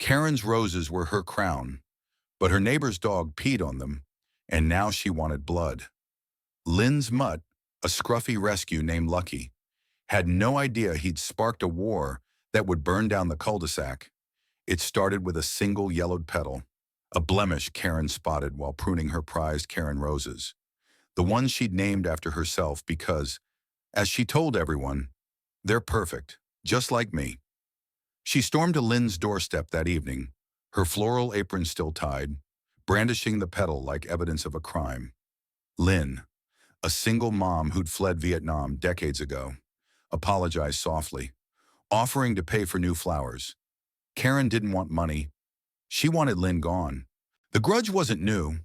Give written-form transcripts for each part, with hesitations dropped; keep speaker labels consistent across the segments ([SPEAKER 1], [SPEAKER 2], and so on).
[SPEAKER 1] Karen's roses were her crown, but her neighbor's dog peed on them, and now she wanted blood. Lynn's mutt, a scruffy rescue named Lucky, had no idea he'd sparked a war that would burn down the cul-de-sac. It started with a single yellowed petal, a blemish Karen spotted while pruning her prized Karen roses, the ones she'd named after herself because, as she told everyone, they're perfect, just like me. She stormed to Lynn's doorstep that evening, her floral apron still tied, brandishing the petal like evidence of a crime. Lynn, a single mom who'd fled Vietnam decades ago, apologized softly, offering to pay for new flowers. Karen didn't want money. She wanted Lynn gone. The grudge wasn't new.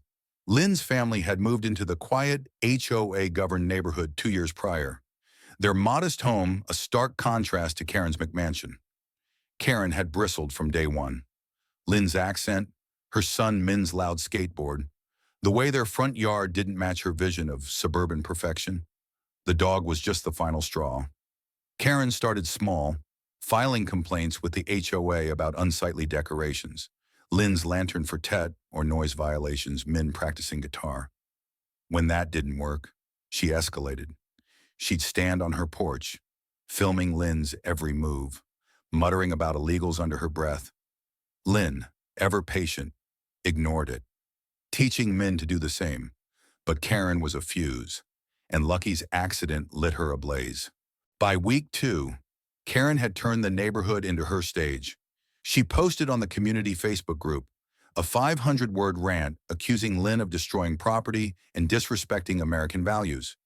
[SPEAKER 1] Lynn's family had moved into the quiet, HOA-governed neighborhood 2 years prior, their modest home a stark contrast to Karen's McMansion. Karen had bristled from day one. Lynn's accent, her son Min's loud skateboard, the way their front yard didn't match her vision of suburban perfection. The dog was just the final straw. Karen started small, filing complaints with the HOA about unsightly decorations, Lynn's lantern for Tet or noise violations, Min practicing guitar. When that didn't work, she escalated. She'd stand on her porch, filming Lynn's every move, muttering about illegals under her breath. Lynn, ever patient, ignored it, teaching Min to do the same. But Karen was a fuse, and Lucky's accident lit her ablaze. By week 2, Karen had turned the neighborhood into her stage. She posted on the community Facebook group a 500-word rant accusing Lynn of destroying property and disrespecting American values.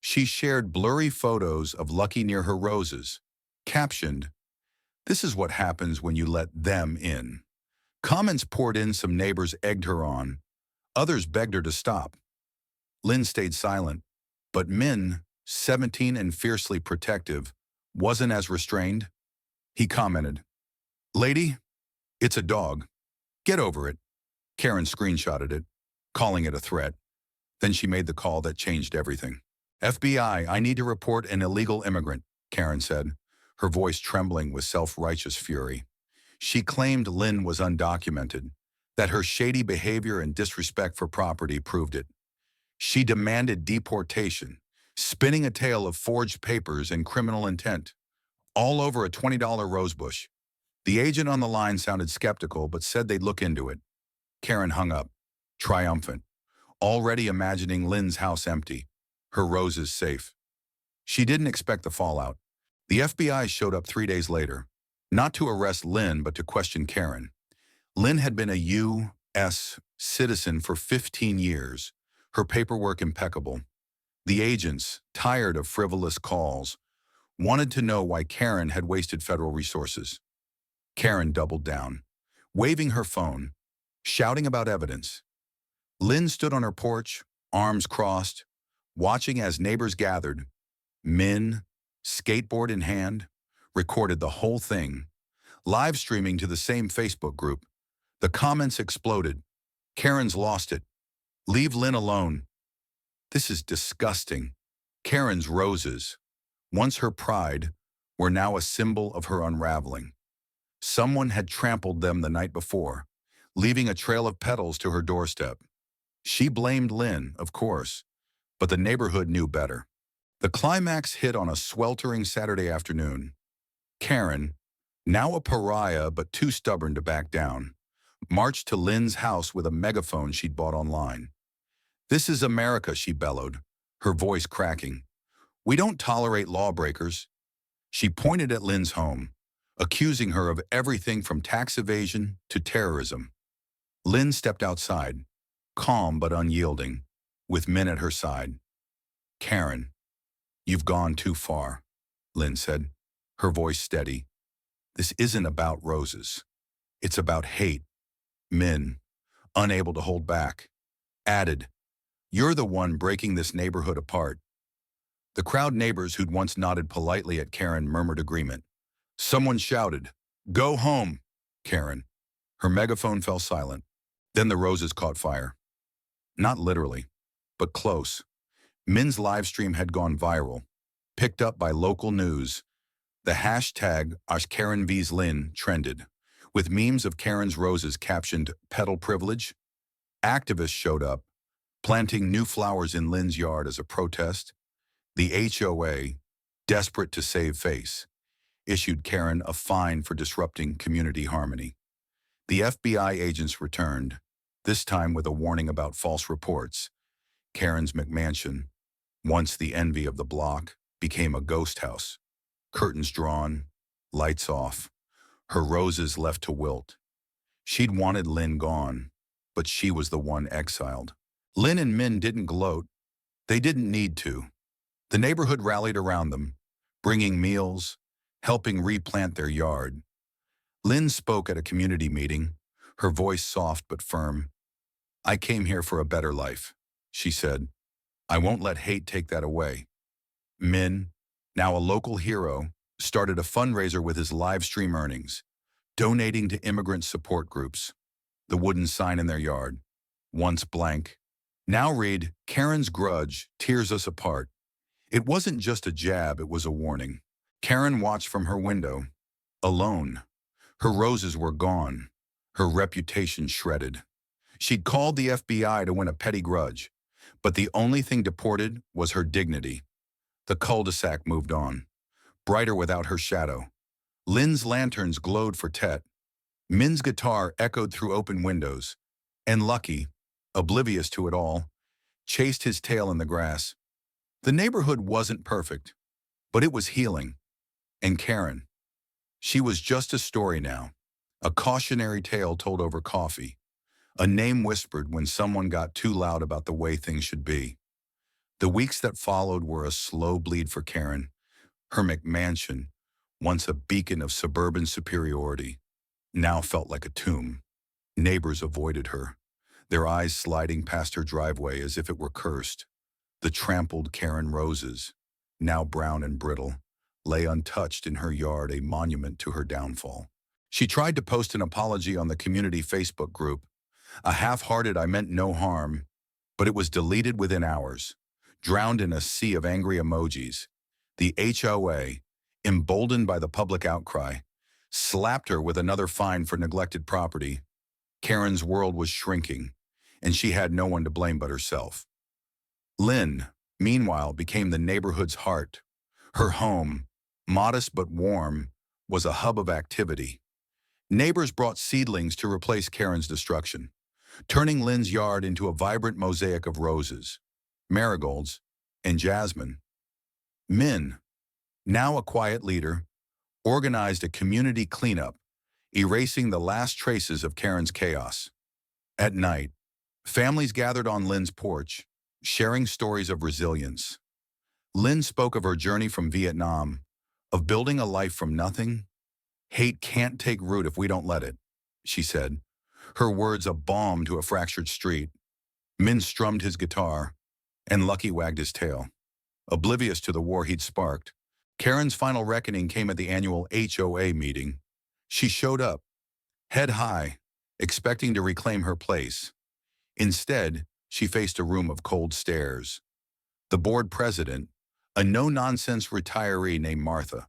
[SPEAKER 1] She shared blurry photos of Lucky near her roses, captioned, "This is what happens when you let them in." Comments poured in. Some neighbors egged her on. Others begged her to stop. Lynn stayed silent, but Min, 17 and fiercely protective, wasn't as restrained. He commented, "Lady, it's a dog. Get over it." Karen screenshotted it, calling it a threat. Then she made the call that changed everything. "FBI, I need to report an illegal immigrant," Karen said, her voice trembling with self-righteous fury. She claimed Lynn was undocumented, that her shady behavior and disrespect for property proved it. She demanded deportation, spinning a tale of forged papers and criminal intent, all over a $20 rosebush. The agent on the line sounded skeptical but said they'd look into it. Karen hung up, triumphant, already imagining Lynn's house empty, her roses safe. She didn't expect the fallout. The FBI showed up 3 days later, not to arrest Lynn but to question Karen. Lynn had been a U.S. citizen for 15 years, her paperwork impeccable. The agents, tired of frivolous calls, wanted to know why Karen had wasted federal resources. Karen doubled down, waving her phone, shouting about evidence. Lynn stood on her porch, arms crossed, watching as neighbors gathered. Min, skateboard in hand, recorded the whole thing, live streaming to the same Facebook group. The comments exploded. "Karen's lost it. Leave Lynn alone. This is disgusting." Karen's roses, once her pride, were now a symbol of her unraveling. Someone had trampled them the night before, leaving a trail of petals to her doorstep. She blamed Lynn, of course, but the neighborhood knew better. The climax hit on a sweltering Saturday afternoon. Karen, now a pariah but too stubborn to back down, marched to Lynn's house with a megaphone she'd bought online. "This is America," she bellowed, her voice cracking. "We don't tolerate lawbreakers." She pointed at Lynn's home, accusing her of everything from tax evasion to terrorism. Lynn stepped outside, calm but unyielding, with Min at her side. "Karen, you've gone too far," Lynn said, her voice steady. "This isn't about roses. It's about hate." Min, unable to hold back, added, "You're the one breaking this neighborhood apart." The crowd neighbors who'd once nodded politely at Karen murmured agreement. Someone shouted, "Go home, Karen." Her megaphone fell silent. Then the roses caught fire. Not literally, but close. Min's live stream had gone viral, picked up by local news. The hashtag #KarenVsLynn trended, with memes of Karen's roses captioned "Petal Privilege." Activists showed up, planting new flowers in Lynn's yard as a protest. The HOA, desperate to save face, issued Karen a fine for disrupting community harmony. The FBI agents returned, this time with a warning about false reports. Karen's McMansion, once the envy of the block, became a ghost house. Curtains drawn, lights off, her roses left to wilt. She'd wanted Lynn gone, but she was the one exiled. Lynn and Min didn't gloat. They didn't need to. The neighborhood rallied around them, bringing meals, helping replant their yard. Lynn spoke at a community meeting, her voice soft but firm. "I came here for a better life," she said. "I won't let hate take that away." Min, now a local hero, started a fundraiser with his live stream earnings, donating to immigrant support groups. The wooden sign in their yard, once blank, now read, "Karen's grudge tears us apart." It wasn't just a jab, it was a warning. Karen watched from her window, alone. Her roses were gone, her reputation shredded. She'd called the FBI to win a petty grudge, but the only thing deported was her dignity. The cul-de-sac moved on, brighter without her shadow. Lynn's lanterns glowed for Tet. Min's guitar echoed through open windows, and Lucky, oblivious to it all, chased his tail in the grass. The neighborhood wasn't perfect, but it was healing. And Karen, she was just a story now, a cautionary tale told over coffee, a name whispered when someone got too loud about the way things should be. The weeks that followed were a slow bleed for Karen. Her McMansion, once a beacon of suburban superiority, now felt like a tomb. Neighbors avoided her, their eyes sliding past her driveway as if it were cursed. The trampled Karen roses, now brown and brittle, lay untouched in her yard, a monument to her downfall. She tried to post an apology on the community Facebook group, a half-hearted "I meant no harm," but it was deleted within hours, drowned in a sea of angry emojis. The HOA, emboldened by the public outcry, slapped her with another fine for neglected property. Karen's world was shrinking, and she had no one to blame but herself. Lynn, meanwhile, became the neighborhood's heart. Her home, modest but warm, was a hub of activity. Neighbors brought seedlings to replace Karen's destruction, turning Lynn's yard into a vibrant mosaic of roses, marigolds, and jasmine. Min, now a quiet leader, organized a community cleanup, erasing the last traces of Karen's chaos. At night, families gathered on Lynn's porch, sharing stories of resilience. Lynn spoke of her journey from Vietnam, of building a life from nothing. "Hate can't take root if we don't let it," she said, her words a balm to a fractured street. Min strummed his guitar, and Lucky wagged his tail, oblivious to the war he'd sparked. Karen's final reckoning came at the annual HOA meeting. She showed up, head high, expecting to reclaim her place. Instead, she faced a room of cold stares. The board president, a no-nonsense retiree named Martha,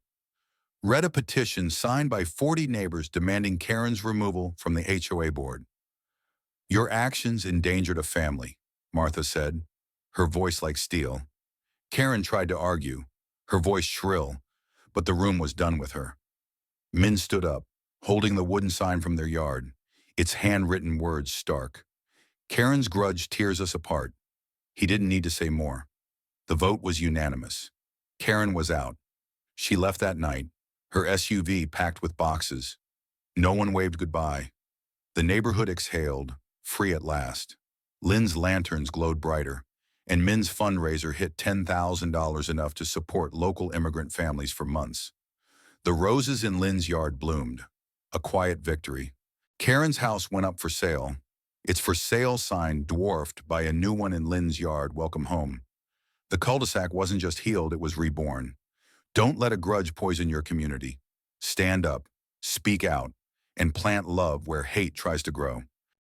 [SPEAKER 1] read a petition signed by 40 neighbors demanding Karen's removal from the HOA board. "Your actions endangered a family," Martha said, her voice like steel. Karen tried to argue, her voice shrill, but the room was done with her. Min stood up, holding the wooden sign from their yard, its handwritten words stark. "Karen's grudge tears us apart." He didn't need to say more. The vote was unanimous. Karen was out. She left that night, her SUV packed with boxes. No one waved goodbye. The neighborhood exhaled, free at last. Lynn's lanterns glowed brighter, and Min's fundraiser hit $10,000, enough to support local immigrant families for months. The roses in Lynn's yard bloomed, a quiet victory. Karen's house went up for sale, its "for sale" sign dwarfed by a new one in Lynn's yard, "Welcome home." The cul-de-sac wasn't just healed, it was reborn. Don't let a grudge poison your community. Stand up, speak out, and plant love where hate tries to grow.